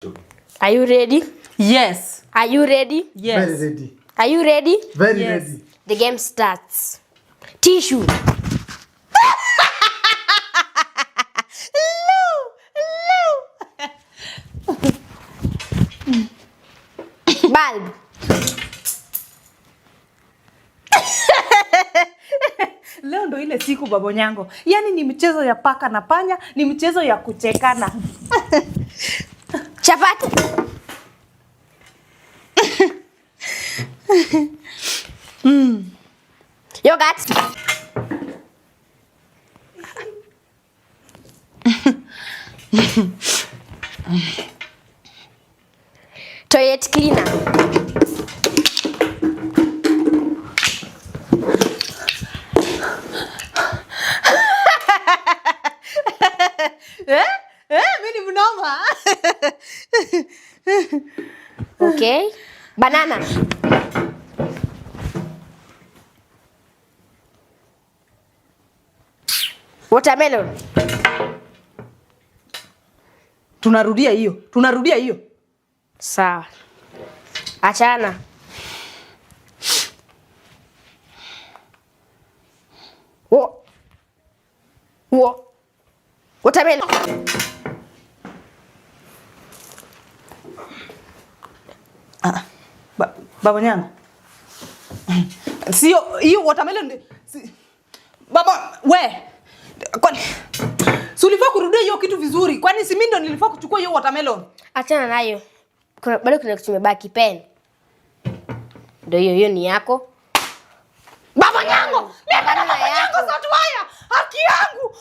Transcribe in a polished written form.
Are you ready? Yes. Are you ready? Yes. Very ready. Are you ready? Very Yes. ready. The game starts. Tissue. Bulb. Leo ndo ile siku Baba Nyango. Yaani ni michezo ya paka na panya, ni michezo ya kuchekana. Chapati. Yogurt. Toilet cleaner. Mimi ni mnoma. Okay. Banana. Watermelon. Tunarudia hiyo. Sawa. Achana. Watermelon. Baba Nyango. Sio hiyo watermelon. Baba kwani si ulifaa kurudia hiyo kitu vizuri? Kwani si mimi ndo nilifaa kuchukua hiyo watermelon? Achana nayo. Bado kuna kitu kimebaki, pen. Ndio hiyo ni yako. Baba Nyango, mimi Baba Nyango sasa haki yangu.